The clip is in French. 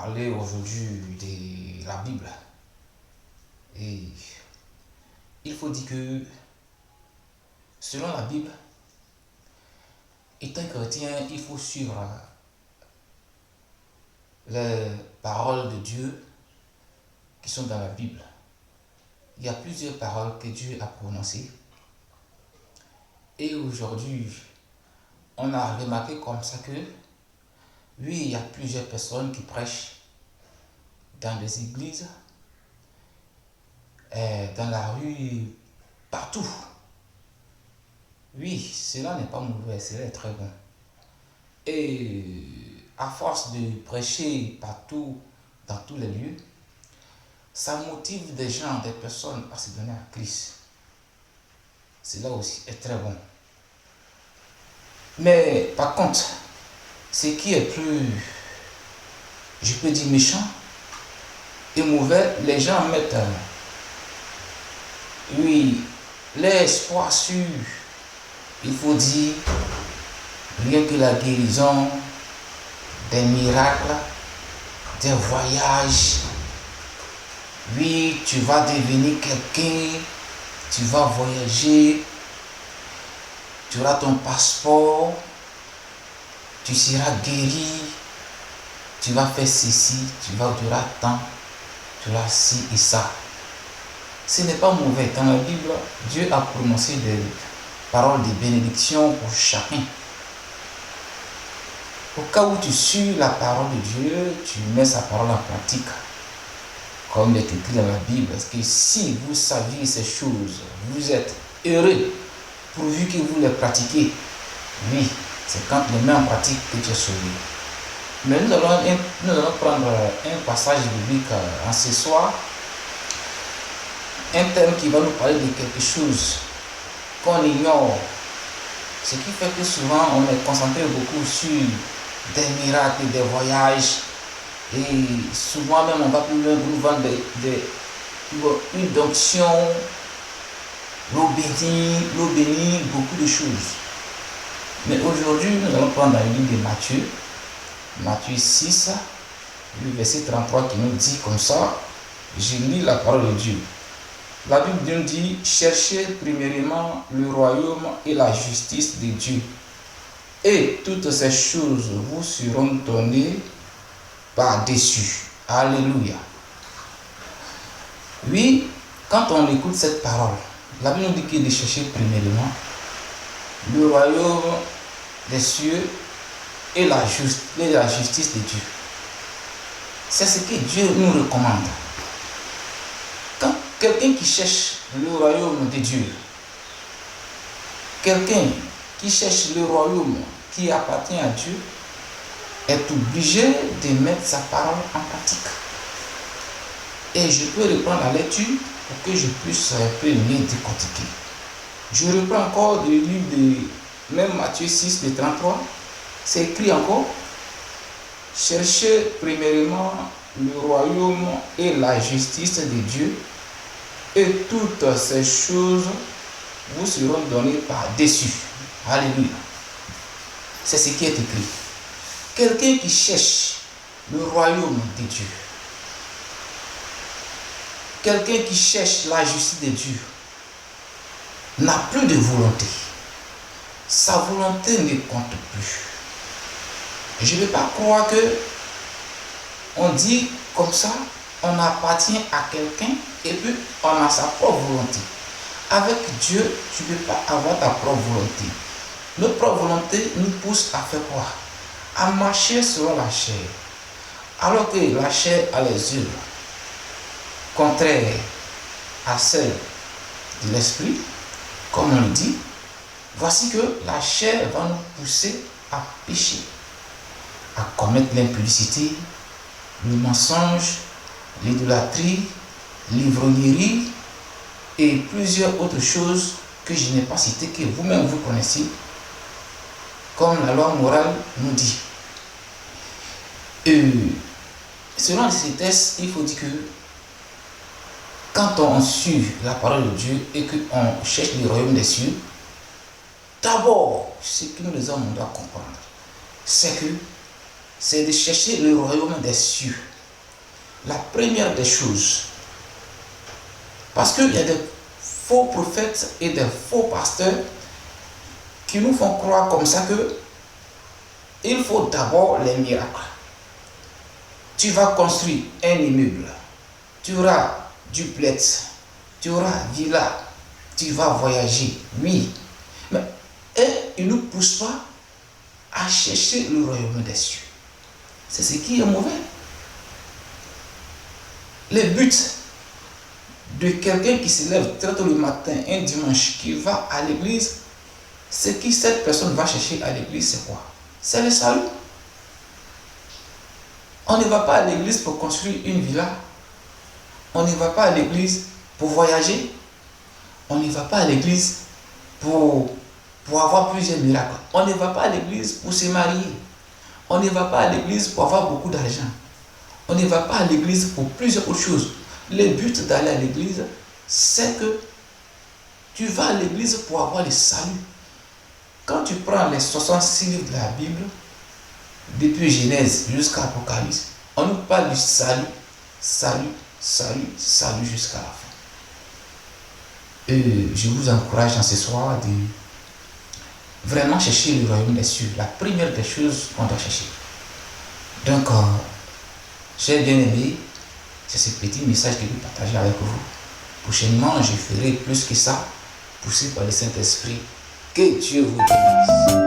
parler aujourd'hui de la Bible. Et il faut dire que, selon la Bible, étant chrétien, il faut suivre les paroles de Dieu qui sont dans la Bible. Il y a plusieurs paroles que Dieu a prononcées. Et aujourd'hui, on a remarqué comme ça que, oui, il y a plusieurs personnes qui prêchent dans les églises, dans la rue, partout. Oui, cela n'est pas mauvais, cela est très bon. Et à force de prêcher partout, dans tous les lieux, ça motive des gens, des personnes à se donner à Christ. Cela aussi est très bon. Mais par contre, ce qui est plus, je peux dire, méchant et mauvais, les gens mettent, oui, l'espoir sur, il faut dire, rien que la guérison, des miracles, des voyages. Oui, tu vas devenir quelqu'un, tu vas voyager, tu auras ton passeport, tu seras guéri, tu vas faire ceci, tu auras tant, tu auras ci et ça. Ce n'est pas mauvais. Dans la Bible, Dieu a prononcé des paroles de bénédiction pour chacun. Au cas où tu suis la parole de Dieu, tu mets sa parole en pratique. Comme il est écrit dans la Bible, parce que si vous saviez ces choses, vous êtes heureux, pourvu que vous les pratiquez. Oui, c'est quand tu les mets en pratique que tu es sauvé. Mais nous allons prendre un passage biblique en ce soir, un thème qui va nous parler de quelque chose qu'on ignore. Ce qui fait que souvent on est concentré beaucoup sur des miracles, des voyages. Et souvent même on va plus loin pour nous vendre une donction, l'eau bénie, beaucoup de choses. Mais aujourd'hui, nous allons prendre le livre de Matthieu 6, le verset 33 qui nous dit comme ça, je lis la parole de Dieu. La Bible nous dit, cherchez premièrement le royaume et la justice de Dieu. Et toutes ces choses vous seront données par-dessus. Alléluia. Oui, quand on écoute cette parole, la Bible nous dit qu'il est de chercher premièrement le royaume des cieux et la justice de Dieu. C'est ce que Dieu nous recommande. Quand quelqu'un qui cherche le royaume de Dieu, quelqu'un qui cherche le royaume qui appartient à Dieu, est obligé de mettre sa parole en pratique. Et je peux reprendre la lecture pour que je puisse un peu mieux décortiquer. Je reprends encore le livre de même Matthieu 6, le 33. C'est écrit encore, cherchez premièrement le royaume et la justice de Dieu, et toutes ces choses vous seront données par-dessus. Alléluia. C'est ce qui est écrit. Quelqu'un qui cherche le royaume de Dieu, quelqu'un qui cherche la justice de Dieu, n'a plus de volonté. Sa volonté ne compte plus. Je ne vais pas croire que on dit comme ça, on appartient à quelqu'un et puis on a sa propre volonté. Avec Dieu, tu ne peux pas avoir ta propre volonté. Notre propre volonté nous pousse à faire quoi? À marcher selon la chair. Alors que la chair a les œuvres contraires à celles de l'esprit, comme on le dit, voici que la chair va nous pousser à pécher, à commettre l'impudicité, le mensonge, l'idolâtrie, l'ivrognerie et plusieurs autres choses que je n'ai pas citées, que vous-même vous connaissez, comme la loi morale nous dit. Selon ces textes, il faut dire que quand on suit la parole de Dieu et qu'on cherche le royaume des cieux, d'abord, ce que nous les hommes doivent comprendre, c'est de chercher le royaume des cieux. la première des choses. Parce qu'il y a des faux prophètes et des faux pasteurs qui nous font croire comme ça que il faut d'abord les miracles. Tu vas construire un immeuble, tu auras duplex, tu auras villa, tu vas voyager, oui. Mais ils ne nous poussent pas à chercher le royaume des cieux. C'est ce qui est mauvais. Le but de quelqu'un qui se lève très tôt le matin, un dimanche, qui va à l'église, ce que cette personne va chercher à l'église, c'est quoi? C'est le salut. On ne va pas à l'église pour construire une villa. On ne va pas à l'église pour voyager. On ne va pas à l'église pour avoir plusieurs miracles. On ne va pas à l'église pour se marier. On ne va pas à l'église pour avoir beaucoup d'argent. On ne va pas à l'église pour plusieurs autres choses. Le but d'aller à l'église, c'est que tu vas à l'église pour avoir le salut. Quand tu prends les 66 livres de la Bible, depuis Genèse jusqu'à Apocalypse, on nous parle du salut, salut, salut, salut jusqu'à la fin. Et je vous encourage en ce soir de vraiment chercher le royaume des cieux, la première des choses qu'on doit chercher. Donc, chers bien-aimés, c'est ce petit message que je vais partager avec vous. Prochainement, je ferai plus que ça, poussé par le Saint-Esprit. Que Dieu vous bénisse.